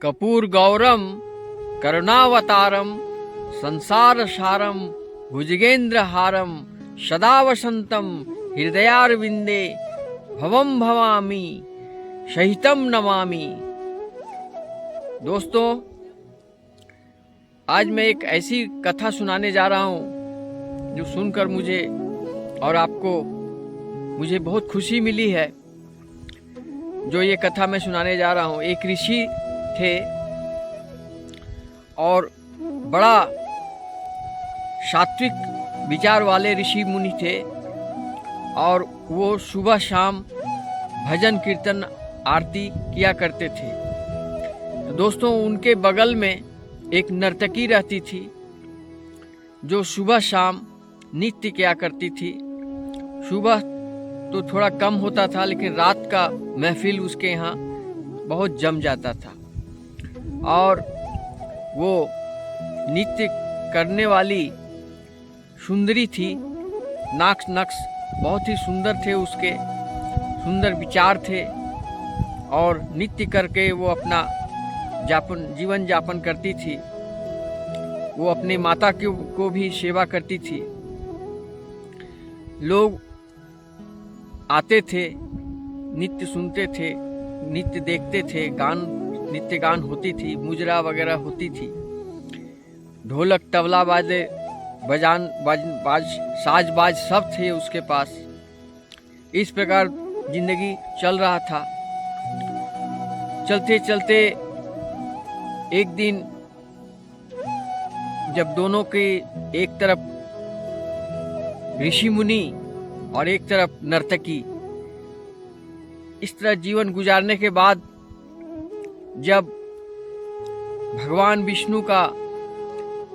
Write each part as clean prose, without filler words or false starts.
कपूर गौरम करुणावतारम संसार सारम भुजगेंद्र हारम सदा वसंतम हृदयारविंदे भवम भवामी सहितम नमामि। दोस्तों, आज मैं एक ऐसी कथा सुनाने जा रहा हूँ जो सुनकर मुझे और आपको मुझे बहुत खुशी मिली है। जो ये कथा मैं सुनाने जा रहा हूँ, एक ऋषि थे और बड़ा सात्विक विचार वाले ऋषि मुनि थे और वो सुबह शाम भजन कीर्तन आरती किया करते थे। तो दोस्तों, उनके बगल में एक नर्तकी रहती थी जो सुबह शाम नृत्य किया करती थी। सुबह तो थोड़ा कम होता था, लेकिन रात का महफिल उसके यहाँ बहुत जम जाता था और वो नृत्य करने वाली सुंदरी थी। नाक नक्श बहुत ही सुंदर थे, उसके सुंदर विचार थे और नृत्य करके वो अपना जीवन यापन करती थी। वो अपने माता को भी सेवा करती थी। लोग आते थे, नृत्य सुनते थे, नृत्य देखते थे, नित्य गान होती थी, मुजरा वगैरह होती थी, ढोलक तबला बाजे बाज साज बाज सब थे उसके पास। इस प्रकार जिंदगी चल रहा था। चलते चलते एक दिन जब दोनों के एक तरफ ऋषि मुनि और एक तरफ नर्तकी, इस तरह जीवन गुजारने के बाद जब भगवान विष्णु का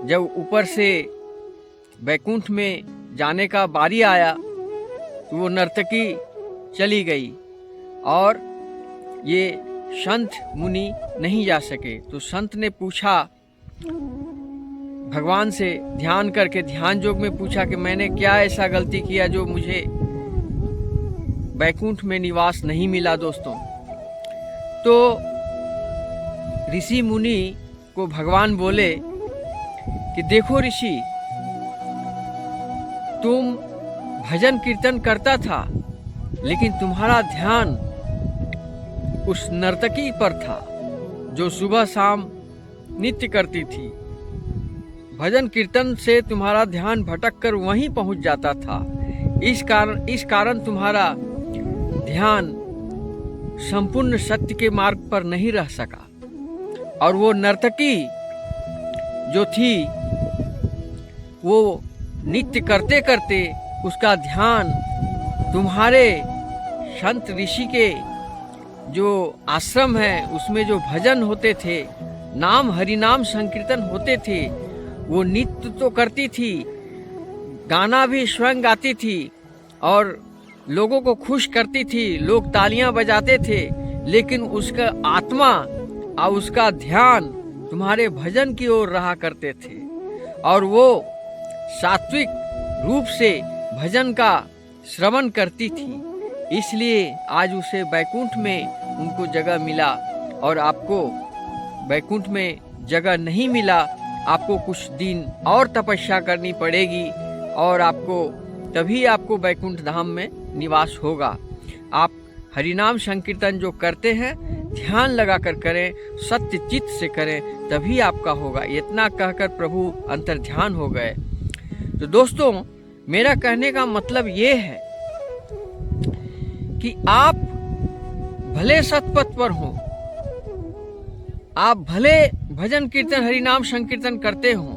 जब ऊपर से वैकुंठ में जाने का बारी आया तो वो नर्तकी चली गई और ये संत मुनि नहीं जा सके। तो संत ने पूछा भगवान से, ध्यान करके ध्यान योग में पूछा कि मैंने क्या ऐसा गलती किया जो मुझे वैकुंठ में निवास नहीं मिला। दोस्तों, तो ऋषि मुनि को भगवान बोले कि देखो ऋषि, तुम भजन कीर्तन करता था, लेकिन तुम्हारा ध्यान उस नर्तकी पर था जो सुबह शाम नृत्य करती थी। भजन कीर्तन से तुम्हारा ध्यान भटक कर वहीं पहुंच जाता था। इस कारण तुम्हारा ध्यान संपूर्ण सत्य के मार्ग पर नहीं रह सका। और वो नर्तकी जो थी, वो नृत्य करते करते उसका ध्यान तुम्हारे संत ऋषि के जो आश्रम है उसमें जो भजन होते थे, नाम हरिनाम संकीर्तन होते थे, वो नृत्य तो करती थी, गाना भी स्वयं गाती थी और लोगों को खुश करती थी, लोग तालियां बजाते थे, लेकिन उसका आत्मा और उसका ध्यान तुम्हारे भजन की ओर रहा करते थे और वो सात्विक रूप से भजन का श्रवण करती थी। इसलिए आज उसे वैकुंठ में उनको जगह मिला और आपको वैकुंठ में जगह नहीं मिला। आपको कुछ दिन और तपस्या करनी पड़ेगी और तभी आपको वैकुंठ धाम में निवास होगा। आप हरिनाम संकीर्तन जो करते हैं ध्यान लगाकर करें, सत्य चित्त से करें, तभी आपका होगा। इतना कहकर प्रभु अंतर्ध्यान हो गए। तो दोस्तों, मेरा कहने का मतलब ये है कि आप भले सतपथ पर हो, आप भले भजन कीर्तन हरिनाम संकीर्तन करते हो,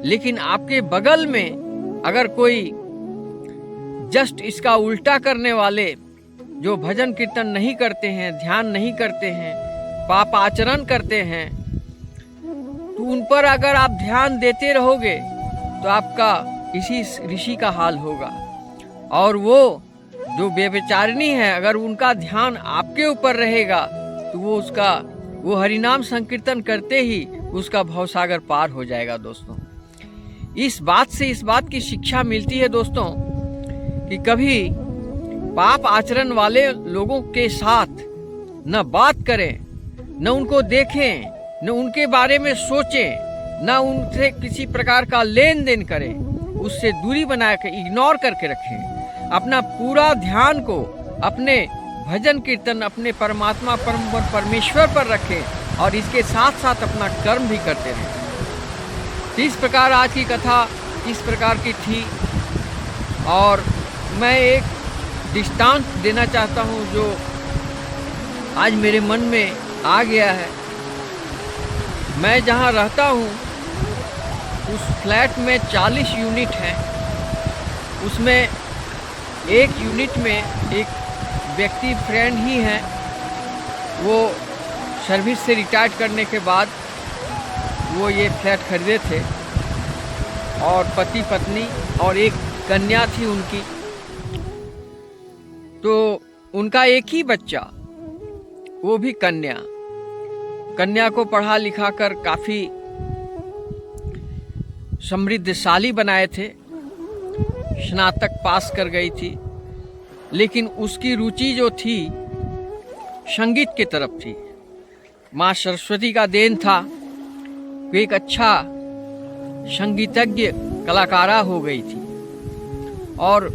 लेकिन आपके बगल में अगर कोई जस्ट इसका उल्टा करने वाले जो भजन कीर्तन नहीं करते हैं, ध्यान नहीं करते हैं, पाप आचरण करते हैं, तो उन पर अगर आप ध्यान देते रहोगे तो आपका इसी ऋषि का हाल होगा। और वो जो व्यभिचारिणी है, अगर उनका ध्यान आपके ऊपर रहेगा तो वो हरिनाम संकीर्तन करते ही उसका भवसागर पार हो जाएगा। दोस्तों, इस बात की शिक्षा मिलती है दोस्तों कि कभी पाप आचरण वाले लोगों के साथ न बात करें, न उनको देखें, न उनके बारे में सोचें, न उनसे किसी प्रकार का लेन देन करें, उससे दूरी बना के इग्नोर करके रखें। अपना पूरा ध्यान को अपने भजन कीर्तन, अपने परमात्मा परमेश्वर पर रखें और इसके साथ साथ अपना कर्म भी करते रहें। इस प्रकार आज की कथा इस प्रकार की थी और मैं एक दृष्टांत देना चाहता हूँ जो आज मेरे मन में आ गया है। मैं जहाँ रहता हूँ उस फ्लैट में 40 यूनिट हैं। उसमें एक यूनिट में एक व्यक्ति फ्रेंड ही हैं, वो सर्विस से रिटायर करने के बाद वो ये फ्लैट खरीदे थे और पति पत्नी और एक कन्या थी उनकी। तो उनका एक ही बच्चा, वो भी कन्या को पढ़ा लिखा कर काफ़ी समृद्धशाली बनाए थे, स्नातक पास कर गई थी। लेकिन उसकी रुचि जो थी संगीत की तरफ थी। माँ सरस्वती का देन था कि एक अच्छा संगीतज्ञ कलाकारा हो गई थी और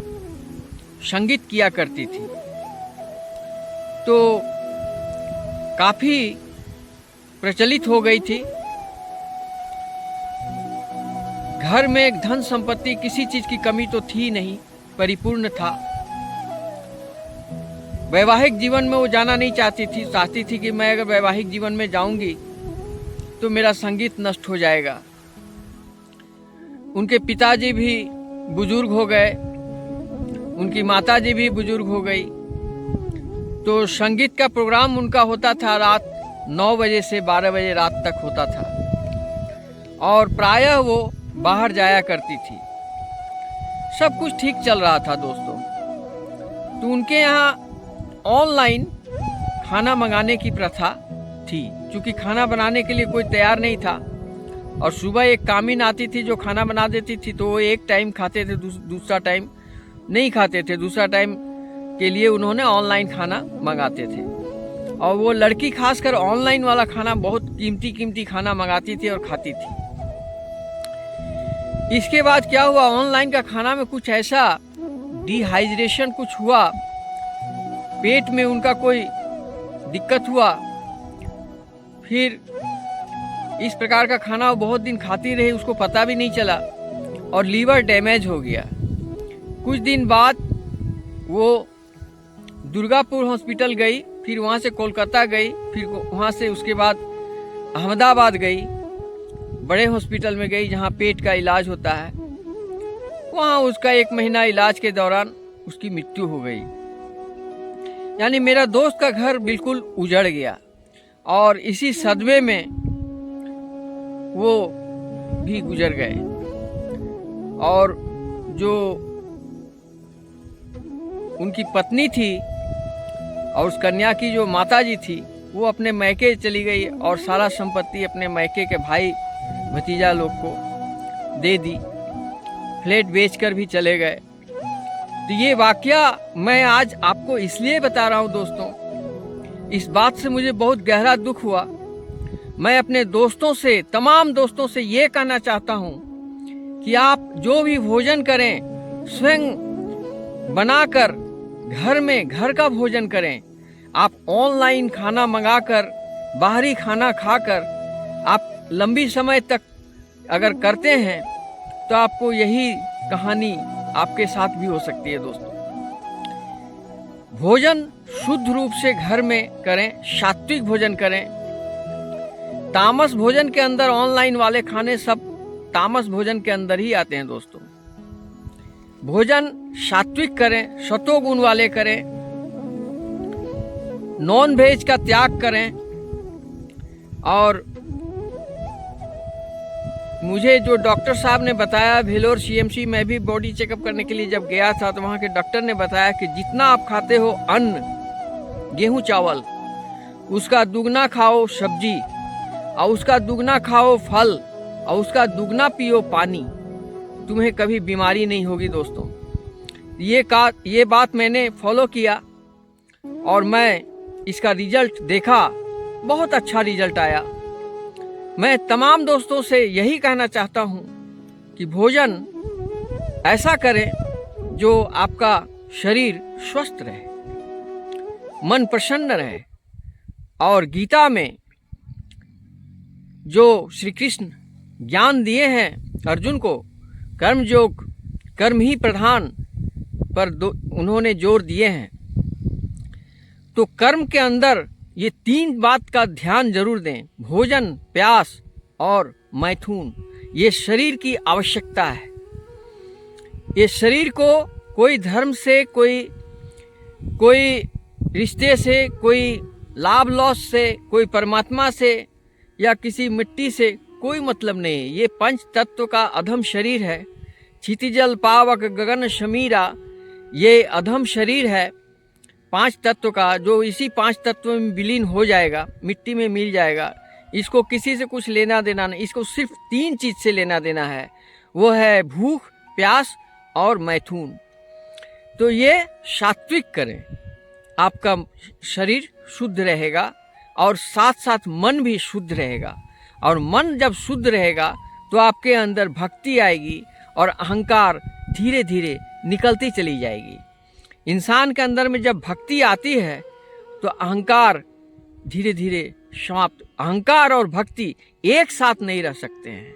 संगीत किया करती थी। तो काफ़ी प्रचलित हो गई थी। घर में धन संपत्ति किसी चीज की कमी तो थी नहीं, परिपूर्ण था। वैवाहिक जीवन में वो जाना नहीं चाहती थी कि मैं अगर वैवाहिक जीवन में जाऊंगी तो मेरा संगीत नष्ट हो जाएगा। उनके पिताजी भी बुजुर्ग हो गए, उनकी माताजी भी बुजुर्ग हो गई। तो संगीत का प्रोग्राम उनका होता था रात 9 बजे से 12 बजे रात तक होता था और प्रायः वो बाहर जाया करती थी। सब कुछ ठीक चल रहा था दोस्तों। तो उनके यहाँ ऑनलाइन खाना मंगाने की प्रथा थी। क्योंकि खाना बनाने के लिए कोई तैयार नहीं था और सुबह एक कामिन आती थी जो खाना बना देती थी, तो वो एक टाइम खाते थे, दूसरा टाइम नहीं खाते थे। दूसरा टाइम के लिए उन्होंने ऑनलाइन खाना मंगाते थे और वो लड़की खासकर ऑनलाइन वाला खाना बहुत कीमती खाना मंगाती थी और खाती थी। इसके बाद क्या हुआ, ऑनलाइन का खाना में कुछ ऐसा डिहाइड्रेशन कुछ हुआ, पेट में उनका कोई दिक्कत हुआ। फिर इस प्रकार का खाना वो बहुत दिन खाती रही, उसको पता भी नहीं चला और लीवर डैमेज हो गया। कुछ दिन बाद वो दुर्गापुर हॉस्पिटल गई, फिर वहाँ से कोलकाता गई, फिर वहाँ से उसके बाद अहमदाबाद गई, बड़े हॉस्पिटल में गई जहाँ पेट का इलाज होता है। वहाँ उसका 1 महीना इलाज के दौरान उसकी मृत्यु हो गई। यानी मेरा दोस्त का घर बिल्कुल उजड़ गया और इसी सदमे में वो भी गुजर गए। और जो उनकी पत्नी थी और उस कन्या की जो माताजी थी वो अपने मैके चली गई और सारा संपत्ति अपने मैके के भाई भतीजा लोग को दे दी, फ्लैट बेचकर भी चले गए। तो ये वाकया मैं आज आपको इसलिए बता रहा हूँ दोस्तों, इस बात से मुझे बहुत गहरा दुख हुआ। मैं अपने दोस्तों से, तमाम दोस्तों से ये कहना चाहता हूँ कि आप जो भी भोजन करें स्वयं बनाकर घर में घर का भोजन करें। आप ऑनलाइन खाना मंगाकर, बाहरी खाना खाकर आप लंबी समय तक अगर करते हैं तो आपको यही कहानी आपके साथ भी हो सकती है दोस्तों। भोजन शुद्ध रूप से घर में करें, सात्विक भोजन करें। तामस भोजन के अंदर ऑनलाइन वाले खाने सब तामस भोजन के अंदर ही आते हैं दोस्तों। भोजन सात्विक करें, सतोगुण वाले करें, नॉन वेज का त्याग करें। और मुझे जो डॉक्टर साहब ने बताया, भेलोर सीएमसी में भी बॉडी चेकअप करने के लिए जब गया था तो वहाँ के डॉक्टर ने बताया कि जितना आप खाते हो अन्न, गेहूं चावल, उसका दुगना खाओ सब्जी और उसका दुगना खाओ फल और उसका दुगना पियो पानी, तुम्हें कभी बीमारी नहीं होगी दोस्तों। ये बात मैंने फॉलो किया और मैं इसका रिजल्ट देखा, बहुत अच्छा रिजल्ट आया। मैं तमाम दोस्तों से यही कहना चाहता हूँ कि भोजन ऐसा करें जो आपका शरीर स्वस्थ रहे, मन प्रसन्न रहे। और गीता में जो श्री कृष्ण ज्ञान दिए हैं अर्जुन को, कर्मयोग, कर्म ही प्रधान पर उन्होंने जोर दिए हैं। तो कर्म के अंदर ये 3 बात का ध्यान जरूर दें, भोजन, प्यास और मैथुन। ये शरीर की आवश्यकता है। ये शरीर को कोई धर्म से, कोई रिश्ते से, कोई लाभ लॉस से, कोई परमात्मा से या किसी मिट्टी से कोई मतलब नहीं है। ये 5 तत्व का अधम शरीर है। क्षितिजल पावक गगन शमीरा, ये अधम शरीर है 5 तत्व का, जो इसी 5 तत्व में विलीन हो जाएगा, मिट्टी में मिल जाएगा। इसको किसी से कुछ लेना देना नहीं, इसको सिर्फ 3 चीज से लेना देना है, वो है भूख, प्यास और मैथुन। तो ये सात्विक करें, आपका शरीर शुद्ध रहेगा और साथ साथ मन भी शुद्ध रहेगा। और मन जब शुद्ध रहेगा तो आपके अंदर भक्ति आएगी और अहंकार धीरे धीरे निकलती चली जाएगी। इंसान के अंदर में जब भक्ति आती है तो अहंकार धीरे धीरे समाप्त। अहंकार और भक्ति एक साथ नहीं रह सकते हैं,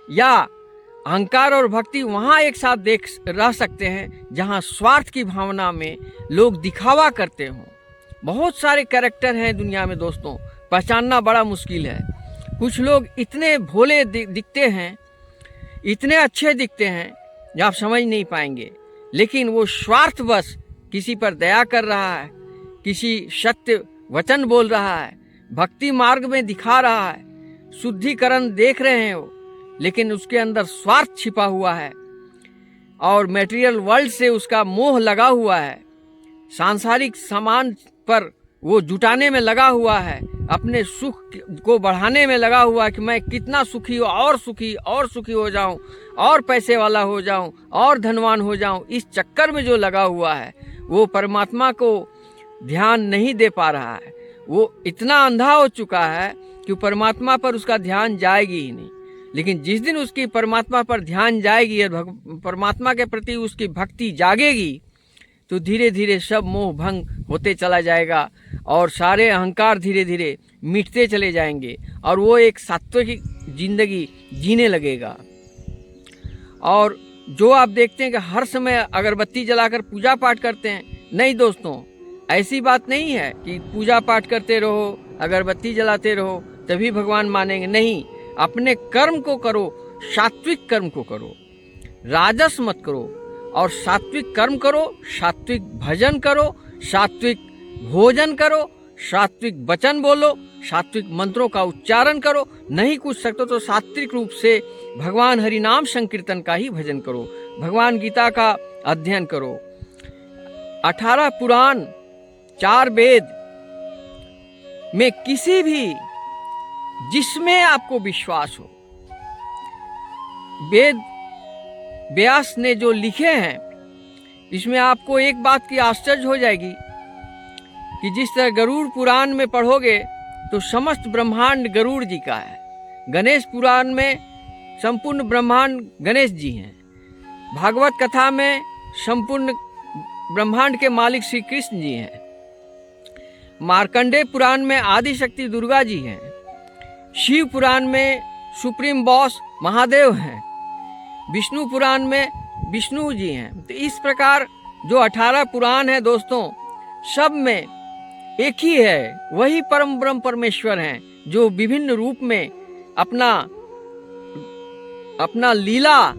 या अहंकार और भक्ति वहाँ एक साथ रह सकते हैं जहाँ स्वार्थ की भावना में लोग दिखावा करते हों। बहुत सारे कैरेक्टर हैं दुनिया में दोस्तों, पहचानना बड़ा मुश्किल है। कुछ लोग इतने भोले दिखते हैं, इतने अच्छे दिखते हैं जो आप समझ नहीं पाएंगे, लेकिन वो स्वार्थवश किसी पर दया कर रहा है, किसी सत्य वचन बोल रहा है, भक्ति मार्ग में दिखा रहा है, शुद्धिकरण देख रहे हैं वो, लेकिन उसके अंदर स्वार्थ छिपा हुआ है और मटेरियल वर्ल्ड से उसका मोह लगा हुआ है, सांसारिक सामान पर वो जुटाने में लगा हुआ है, अपने सुख को बढ़ाने में लगा हुआ है कि मैं कितना सुखी हो और सुखी हो जाऊं, और पैसे वाला हो जाऊं, और धनवान हो जाऊं। इस चक्कर में जो लगा हुआ है वो परमात्मा को ध्यान नहीं दे पा रहा है। वो इतना अंधा हो चुका है कि परमात्मा पर उसका ध्यान जाएगी ही नहीं। लेकिन जिस दिन उसकी परमात्मा पर ध्यान जाएगी और परमात्मा के प्रति उसकी भक्ति जागेगी तो धीरे धीरे सब मोह भंग होते चला जाएगा और सारे अहंकार धीरे धीरे मिटते चले जाएंगे और वो एक सात्विक जिंदगी जीने लगेगा। और जो आप देखते हैं कि हर समय अगरबत्ती जलाकर पूजा पाठ करते हैं, नहीं दोस्तों, ऐसी बात नहीं है कि पूजा पाठ करते रहो, अगरबत्ती जलाते रहो तभी भगवान मानेंगे। नहीं, अपने कर्म को करो, सात्विक कर्म को करो, राजस मत करो, और सात्विक कर्म करो, सात्विक भजन करो, सात्विक भोजन करो, सात्विक वचन बोलो, सात्विक मंत्रों का उच्चारण करो। नहीं कुछ सकते तो सात्विक रूप से भगवान हरि नाम संकीर्तन का ही भजन करो, भगवान गीता का अध्ययन करो। 18 पुराण, 4 वेद में किसी भी जिसमें आपको विश्वास हो, वेद व्यास ने जो लिखे हैं, इसमें आपको एक बात की आश्चर्य हो जाएगी कि जिस तरह गरुड़ पुराण में पढ़ोगे तो समस्त ब्रह्मांड गरुड़ जी का है, गणेश पुराण में संपूर्ण ब्रह्मांड गणेश जी हैं, भागवत कथा में संपूर्ण ब्रह्मांड के मालिक श्री कृष्ण जी हैं, मार्कंडेय पुराण में आदि शक्ति दुर्गा जी हैं, शिव पुराण में सुप्रीम बॉस महादेव हैं, विष्णु पुराण में विष्णु जी हैं। तो इस प्रकार जो 18 पुराण है दोस्तों, सब में एक ही है, वही परम ब्रह्म परमेश्वर हैं जो विभिन्न रूप में अपना लीला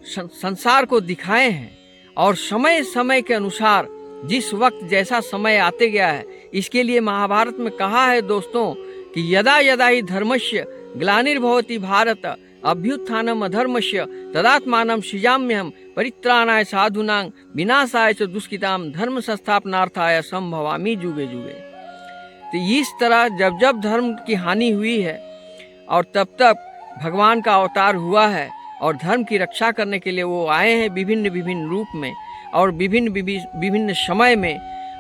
संसार को दिखाए हैं। और समय समय के अनुसार जिस वक्त जैसा समय आते गया है, इसके लिए महाभारत में कहा है दोस्तों कि यदा यदा ही धर्मस्य ग्लानिर्भवति भारत अभ्युत्थानम अधर्मस्य तदात्मानं सृजाम्यहं परित्राणाय साधूनां विनाशाय च दुष्कृतां धर्म संस्थापनार्थाय संभवामि जुगे जुगे। तो इस तरह जब जब धर्म की हानि हुई है और तब तब भगवान का अवतार हुआ है और धर्म की रक्षा करने के लिए वो आए हैं विभिन्न विभिन्न रूप में और विभिन्न समय में।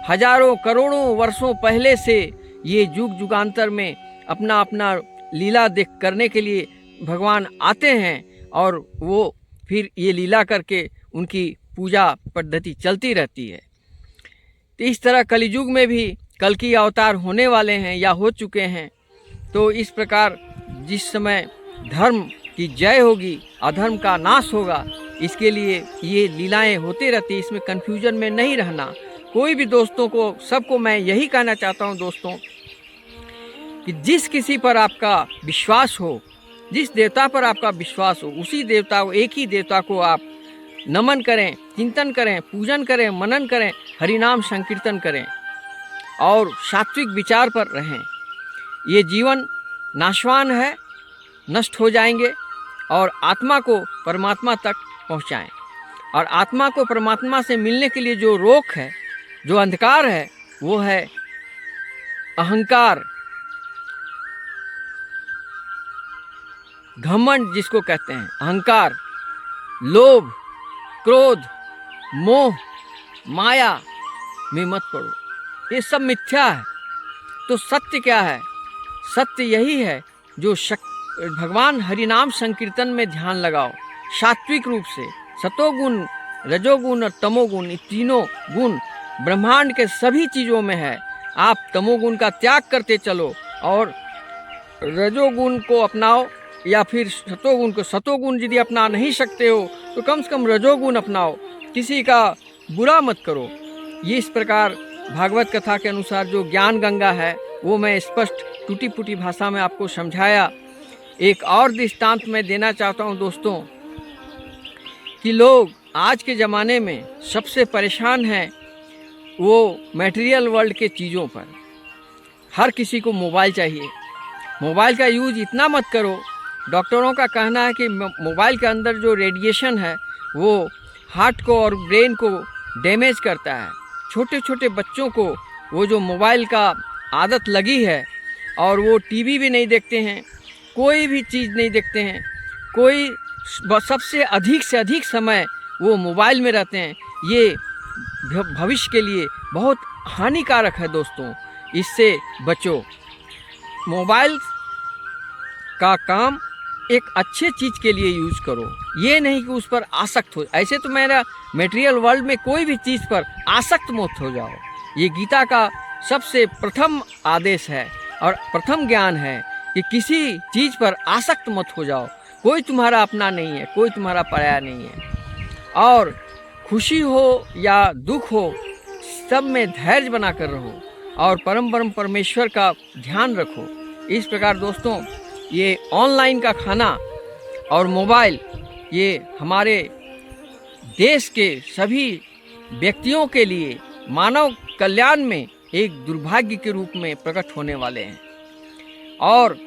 हजारों करोड़ों वर्षों पहले से ये युग युगांतर में अपना अपना लीला देख करने के लिए भगवान आते हैं और वो फिर ये लीला करके उनकी पूजा पद्धति चलती रहती है। तो इस तरह कलयुग में भी कल की अवतार होने वाले हैं या हो चुके हैं। तो इस प्रकार जिस समय धर्म की जय होगी, अधर्म का नाश होगा, इसके लिए ये लीलाएं होती रहती, इसमें कन्फ्यूजन में नहीं रहना। कोई भी दोस्तों को, सबको मैं यही कहना चाहता हूँ दोस्तों, कि जिस किसी पर आपका विश्वास हो, जिस देवता पर आपका विश्वास हो, उसी देवता को, एक ही देवता को आप नमन करें, चिंतन करें, पूजन करें, मनन करें, हरिनाम संकीर्तन करें और सात्विक विचार पर रहें। ये जीवन नाशवान है, नष्ट हो जाएंगे और आत्मा को परमात्मा तक पहुंचाएं। और आत्मा को परमात्मा से मिलने के लिए जो रोक है, जो अंधकार है, वो है अहंकार, घमंड जिसको कहते हैं, अहंकार, लोभ, क्रोध, मोह, माया में मत पड़ो। ये सब मिथ्या है। तो सत्य क्या है? सत्य यही है जो भगवान हरिनाम संकीर्तन में ध्यान लगाओ, सात्विक रूप से। सतोगुण, रजोगुण और तमोगुण, ये तीनों गुण ब्रह्मांड के सभी चीज़ों में है। आप तमोगुण का त्याग करते चलो और रजोगुण को अपनाओ, या फिर सतोगुण को। सतोगुण यदि अपना नहीं सकते हो तो कम से कम रजोगुण अपनाओ, किसी का बुरा मत करो। ये इस प्रकार भागवत कथा के अनुसार जो ज्ञान गंगा है वो मैं स्पष्ट टूटी फूटी भाषा में आपको समझाया। एक और दृष्टांत मैं देना चाहता हूँ दोस्तों, कि लोग आज के ज़माने में सबसे परेशान हैं वो मटेरियल वर्ल्ड के चीज़ों पर। हर किसी को मोबाइल चाहिए। मोबाइल का यूज़ इतना मत करो। डॉक्टरों का कहना है कि मोबाइल के अंदर जो रेडिएशन है वो हार्ट को और ब्रेन को डैमेज करता है। छोटे छोटे बच्चों को वो जो मोबाइल का आदत लगी है और वो टीवी भी नहीं देखते हैं, कोई भी चीज़ नहीं देखते हैं, कोई सबसे अधिक से अधिक समय वो मोबाइल में रहते हैं। ये भविष्य के लिए बहुत हानिकारक है दोस्तों, इससे बचो। मोबाइल का काम एक अच्छे चीज़ के लिए यूज़ करो, ये नहीं कि उस पर आसक्त हो। ऐसे तो मेरा मटेरियल वर्ल्ड में कोई भी चीज़ पर आसक्त मत हो जाओ। ये गीता का सबसे प्रथम आदेश है और प्रथम ज्ञान है कि किसी चीज़ पर आसक्त मत हो जाओ। कोई तुम्हारा अपना नहीं है, कोई तुम्हारा पराया नहीं है। और खुशी हो या दुख हो, सब में धैर्य बना कर रहो और परम परमेश्वर का ध्यान रखो। इस प्रकार दोस्तों, ये ऑनलाइन का खाना और मोबाइल, ये हमारे देश के सभी व्यक्तियों के लिए मानव कल्याण में एक दुर्भाग्य के रूप में प्रकट होने वाले हैं। और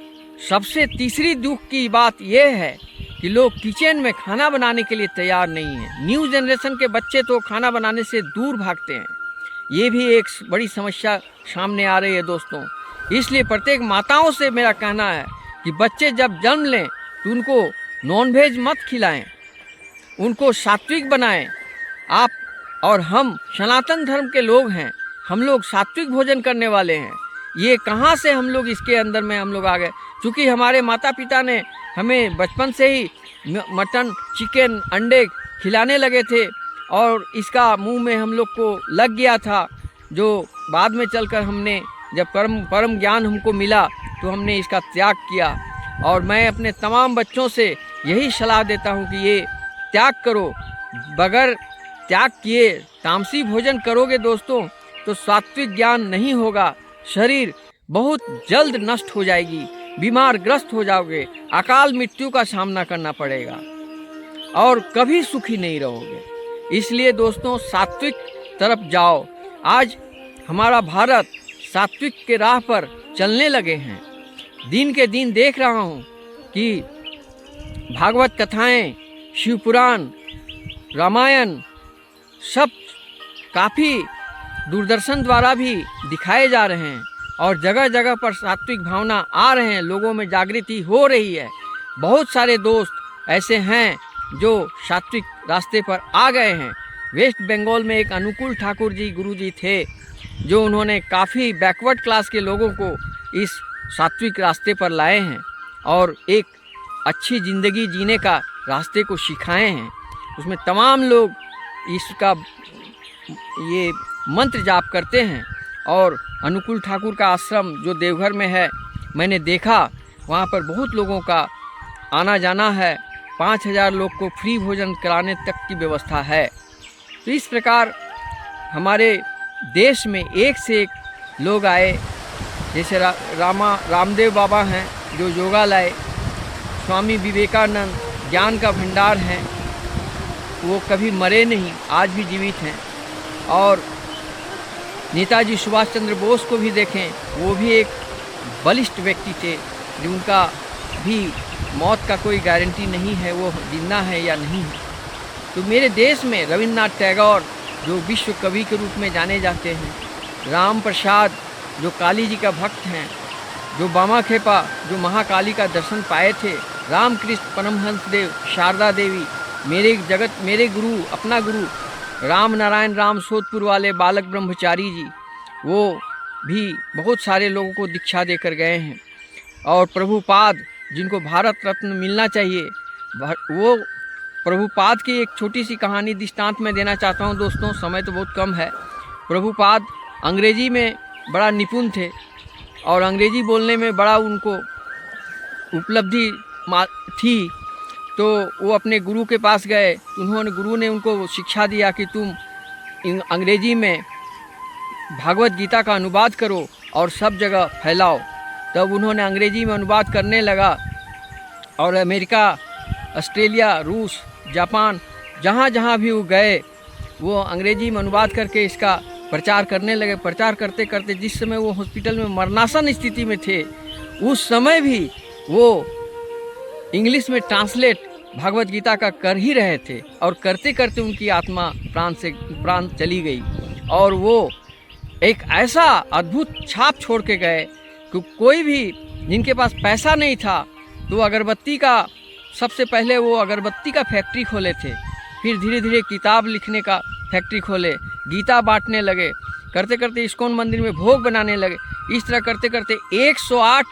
सबसे तीसरी दुख की बात यह है कि लोग किचन में खाना बनाने के लिए तैयार नहीं हैं। न्यू जनरेशन के बच्चे तो खाना बनाने से दूर भागते हैं। ये भी एक बड़ी समस्या सामने आ रही है दोस्तों। इसलिए प्रत्येक माताओं से मेरा कहना है कि बच्चे जब जन्म लें तो उनको नॉनवेज मत खिलाएं, उनको सात्विक बनाएं। आप और हम सनातन धर्म के लोग हैं, हम लोग सात्विक भोजन करने वाले हैं। ये कहाँ से हम लोग इसके अंदर में हम लोग आ गए? क्योंकि हमारे माता पिता ने हमें बचपन से ही मटन, चिकन, अंडे खिलाने लगे थे और इसका मुंह में हम लोग को लग गया था, जो बाद में चलकर हमने जब परम ज्ञान हमको मिला तो हमने इसका त्याग किया। और मैं अपने तमाम बच्चों से यही सलाह देता हूँ कि ये त्याग करो। बगैर त्याग किए तामसी भोजन करोगे दोस्तों तो सात्विक ज्ञान नहीं होगा। शरीर बहुत जल्द नष्ट हो जाएगी, बीमार ग्रस्त हो जाओगे, अकाल मृत्यु का सामना करना पड़ेगा और कभी सुखी नहीं रहोगे। इसलिए दोस्तों, सात्विक तरफ जाओ। आज हमारा भारत सात्विक के राह पर चलने लगे हैं। दिन के दिन देख रहा हूँ कि भागवत कथाएं, शिव पुराण, रामायण सब काफ़ी दूरदर्शन द्वारा भी दिखाए जा रहे हैं और जगह जगह पर सात्विक भावना आ रहे हैं, लोगों में जागृति हो रही है। बहुत सारे दोस्त ऐसे हैं जो सात्विक रास्ते पर आ गए हैं। वेस्ट बंगाल में एक अनुकूल ठाकुर जी गुरुजी थे, जो उन्होंने काफ़ी बैकवर्ड क्लास के लोगों को इस सात्विक रास्ते पर लाए हैं। और एक अच्छी ज़िंदगी जीने का रास्ते को सिखाए हैं। उसमें तमाम लोग इसका ये मंत्र जाप करते हैं। और अनुकूल ठाकुर का आश्रम जो देवघर में है, मैंने देखा वहाँ पर बहुत लोगों का आना जाना है। 5000 लोग को फ्री भोजन कराने तक की व्यवस्था है। तो इस प्रकार हमारे देश में एक से एक लोग आए, जैसे रामदेव बाबा हैं जो योगा लाए, स्वामी विवेकानंद ज्ञान का भंडार हैं, वो कभी मरे नहीं, आज भी जीवित हैं। और नेताजी सुभाष चंद्र बोस को भी देखें, वो भी एक बलिष्ठ व्यक्ति थे, जिनका भी मौत का कोई गारंटी नहीं है, वो जिंदा है या नहीं है। तो मेरे देश में रविन्द्रनाथ टैगोर जो विश्व कवि के रूप में जाने जाते हैं, राम प्रसाद जो काली जी का भक्त हैं, जो बामाखेपा जो महाकाली का दर्शन पाए थे, रामकृष्ण परमहंस देव, शारदा देवी, मेरे गुरु, अपना गुरु राम नारायण राम सोदपुर वाले बालक ब्रह्मचारी जी, वो भी बहुत सारे लोगों को दीक्षा देकर गए हैं। और प्रभुपाद जिनको भारत रत्न मिलना चाहिए, वो प्रभुपाद की एक छोटी सी कहानी दृष्टांत में देना चाहता हूँ दोस्तों, समय तो बहुत कम है। प्रभुपाद अंग्रेजी में बड़ा निपुण थे और अंग्रेजी बोलने में बड़ा उनको उपलब्धि थी। तो वो अपने गुरु के पास गए, गुरु ने उनको शिक्षा दिया कि तुम अंग्रेजी में भागवत गीता का अनुवाद करो और सब जगह फैलाओ। तब उन्होंने अंग्रेजी में अनुवाद करने लगा और अमेरिका, ऑस्ट्रेलिया, रूस, जापान, जहाँ जहाँ भी वो गए, वो अंग्रेजी में अनुवाद करके इसका प्रचार करने लगे। प्रचार करते करते जिस समय वो हॉस्पिटल में मरणासन स्थिति में थे, उस समय भी वो इंग्लिश में ट्रांसलेट भागवत गीता का कर ही रहे थे। और करते करते उनकी आत्मा प्राण चली गई। और वो एक ऐसा अद्भुत छाप छोड़ के गए कि कोई भी, जिनके पास पैसा नहीं था, तो अगरबत्ती का, सबसे पहले वो अगरबत्ती का फैक्ट्री खोले थे, फिर धीरे धीरे किताब लिखने का फैक्ट्री खोले, गीता बांटने लगे, करते करते इस्कॉन मंदिर में भोग बनाने लगे। इस तरह करते करते 108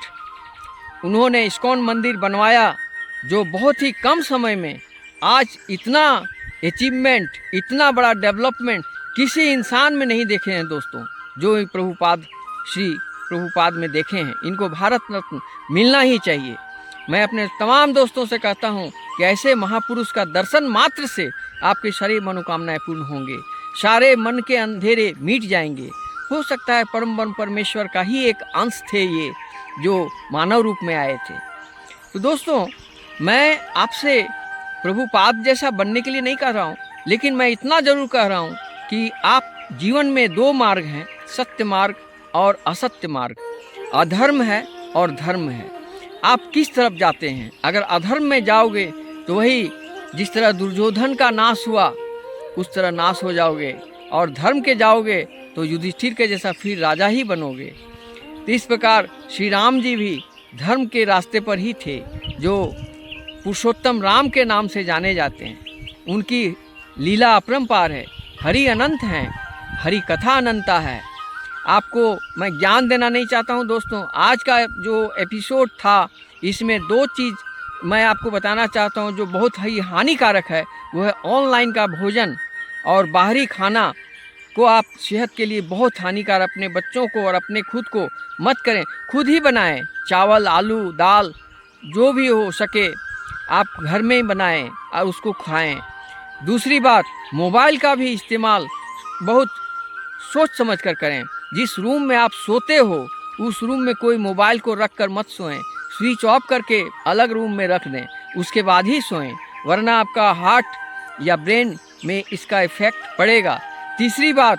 उन्होंने इस्कॉन मंदिर बनवाया, जो बहुत ही कम समय में आज इतना अचीवमेंट, इतना बड़ा डेवलपमेंट किसी इंसान में नहीं देखे हैं दोस्तों, जो श्री प्रभुपाद में देखे हैं। इनको भारत रत्न मिलना ही चाहिए। मैं अपने तमाम दोस्तों से कहता हूँ कि ऐसे महापुरुष का दर्शन मात्र से आपकी सारी मनोकामनाएं पूर्ण होंगे, सारे मन के अंधेरे मिट जाएंगे। हो सकता है परम परमेश्वर का ही एक अंश थे ये, जो मानव रूप में आए थे। तो दोस्तों, मैं आपसे प्रभुपाद जैसा बनने के लिए नहीं कह रहा हूँ, लेकिन मैं इतना ज़रूर कह रहा हूँ कि आप जीवन में 2 मार्ग हैं, सत्य मार्ग और असत्य मार्ग, अधर्म है और धर्म है। आप किस तरफ जाते हैं? अगर अधर्म में जाओगे तो वही जिस तरह दुर्योधन का नाश हुआ उस तरह नाश हो जाओगे, और धर्म के जाओगे तो युधिष्ठिर के जैसा फिर राजा ही बनोगे। तो इस प्रकार श्री राम जी भी धर्म के रास्ते पर ही थे, जो पुरुषोत्तम राम के नाम से जाने जाते हैं। उनकी लीला अपरंपार है, हरि अनंत हैं, हरि कथा अनंता है। आपको मैं ज्ञान देना नहीं चाहता हूं दोस्तों। आज का जो एपिसोड था, इसमें 2 चीज़ मैं आपको बताना चाहता हूं जो बहुत ही हानिकारक है। वो है ऑनलाइन का भोजन और बाहरी खाना को आप सेहत के लिए बहुत हानिकारक, अपने बच्चों को और अपने खुद को मत करें। खुद ही बनाएं, चावल, आलू, दाल, जो भी हो सके आप घर में ही बनाएं और उसको खाएं। दूसरी बात, मोबाइल का भी इस्तेमाल बहुत सोच समझ कर करें। जिस रूम में आप सोते हो उस रूम में कोई मोबाइल को रख कर मत सोएं, स्विच ऑफ करके अलग रूम में रख दें, उसके बाद ही सोएं, वरना आपका हार्ट या ब्रेन में इसका इफेक्ट पड़ेगा। तीसरी बात,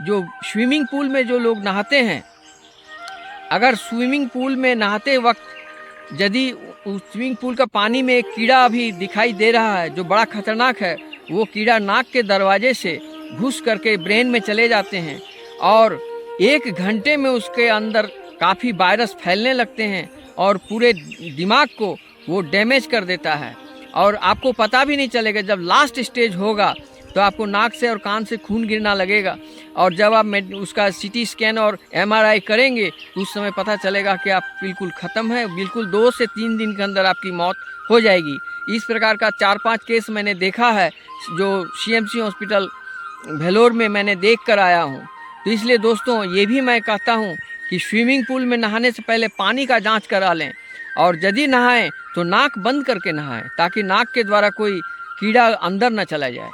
जो स्विमिंग पूल में जो लोग नहाते हैं, अगर स्विमिंग पूल में नहाते वक्त यदि उस स्विमिंग पूल का पानी में एक कीड़ा अभी दिखाई दे रहा है जो बड़ा खतरनाक है, वो कीड़ा नाक के दरवाजे से घुस करके ब्रेन में चले जाते हैं और 1 घंटे में उसके अंदर काफ़ी वायरस फैलने लगते हैं और पूरे दिमाग को वो डैमेज कर देता है और आपको पता भी नहीं चलेगा। जब लास्ट स्टेज होगा तो आपको नाक से और कान से खून गिरना लगेगा। और जब आप उसका सीटी स्कैन और एमआरआई करेंगे तो उस समय पता चलेगा कि आप बिल्कुल ख़त्म है, बिल्कुल 2 से 3 दिन के अंदर आपकी मौत हो जाएगी। इस प्रकार का 4-5 केस मैंने देखा है जो सीएमसी हॉस्पिटल भेलोर में मैंने देख कर आया हूँ। तो इसलिए दोस्तों ये भी मैं कहता हूँ कि स्विमिंग पूल में नहाने से पहले पानी का जांच करा लें, और यदि नहाएं तो नाक बंद करके नहाएं ताकि नाक के द्वारा कोई कीड़ा अंदर न चला जाए।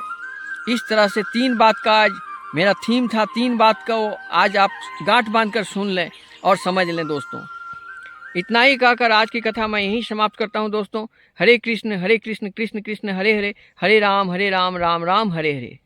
इस तरह से 3 बात का आज मेरा थीम था, 3 बात का आज आप गांठ बांध कर सुन लें और समझ लें दोस्तों। इतना ही कहकर आज की कथा मैं यहीं समाप्त करता हूं दोस्तों। हरे कृष्ण कृष्ण कृष्ण हरे हरे, हरे राम राम राम हरे हरे।